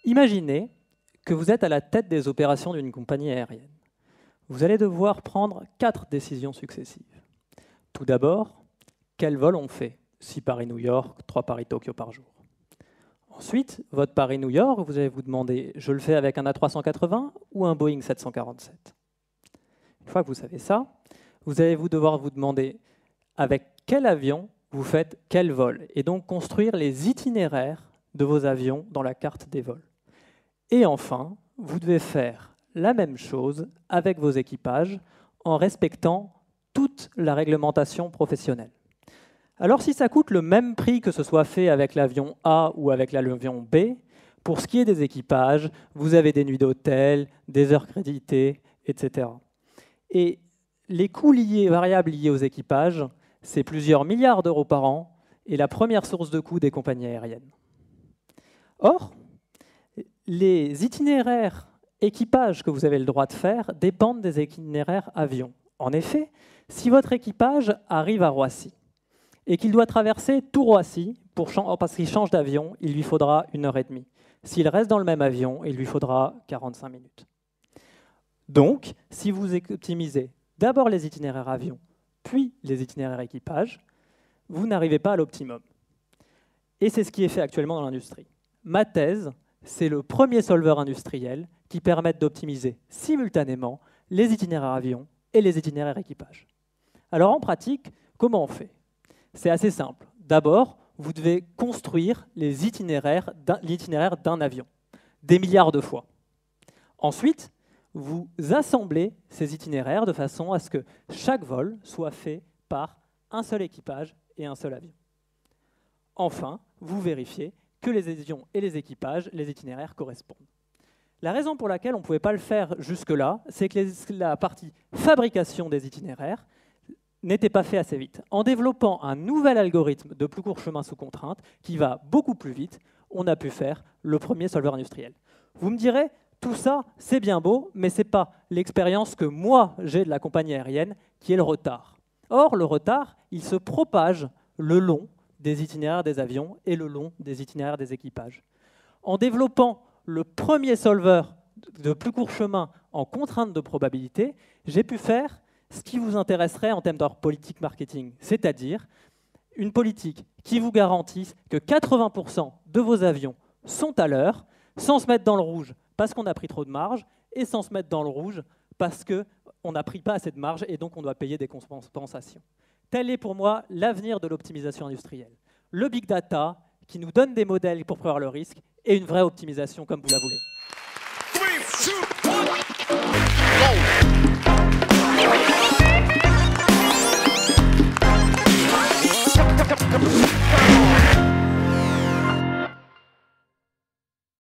Imaginez que vous êtes à la tête des opérations d'une compagnie aérienne. Vous allez devoir prendre 4 décisions successives. Tout d'abord, quel vol on fait? 6 Paris-New York, 3 Paris-Tokyo par jour. Ensuite, votre Paris-New York, vous allez vous demander, je le fais avec un A380 ou un Boeing 747? Une fois que vous savez ça, vous allez devoir vous demander avec quel avion vous faites quel vol, et donc construire les itinéraires de vos avions dans la carte des vols. Et enfin, vous devez faire la même chose avec vos équipages en respectant toute la réglementation professionnelle. Alors si ça coûte le même prix que ce soit fait avec l'avion A ou avec l'avion B, pour ce qui est des équipages, vous avez des nuits d'hôtel, des heures créditées, etc. Et les coûts variables liés aux équipages, c'est plusieurs milliards d'euros par an et la première source de coûts des compagnies aériennes. Or, les itinéraires équipages que vous avez le droit de faire dépendent des itinéraires avions. En effet, si votre équipage arrive à Roissy et qu'il doit traverser tout Roissy, parce qu'il change d'avion, il lui faudra 1h30. S'il reste dans le même avion, il lui faudra 45 minutes. Donc, si vous optimisez d'abord les itinéraires avions, puis les itinéraires équipages, vous n'arrivez pas à l'optimum. Et c'est ce qui est fait actuellement dans l'industrie. Ma thèse, c'est le premier solver industriel qui permet d'optimiser simultanément les itinéraires avions et les itinéraires équipages. Alors en pratique, comment on fait? C'est assez simple. D'abord, vous devez construire l'itinéraire d'un avion, des milliards de fois. Ensuite, vous assemblez ces itinéraires de façon à ce que chaque vol soit fait par un seul équipage et un seul avion. Enfin, vous vérifiez que les avions et les équipages, les itinéraires correspondent. La raison pour laquelle on ne pouvait pas le faire jusque-là, c'est que la partie fabrication des itinéraires n'était pas faite assez vite. En développant un nouvel algorithme de plus court chemin sous contrainte, qui va beaucoup plus vite, on a pu faire le premier solver industriel. Vous me direz, tout ça, c'est bien beau, mais ce n'est pas l'expérience que moi, j'ai de la compagnie aérienne, qui est le retard. Or, le retard, il se propage le long des itinéraires des avions et le long des itinéraires des équipages. En développant le premier solver de plus court chemin en contrainte de probabilité, j'ai pu faire ce qui vous intéresserait en termes de politique marketing, c'est-à-dire une politique qui vous garantisse que 80% de vos avions sont à l'heure, sans se mettre dans le rouge parce qu'on a pris trop de marge, et sans se mettre dans le rouge parce qu'on n'a pris pas assez de marge et donc on doit payer des compensations. Tel est pour moi l'avenir de l'optimisation industrielle. Le big data qui nous donne des modèles pour prévoir le risque et une vraie optimisation comme vous la voulez.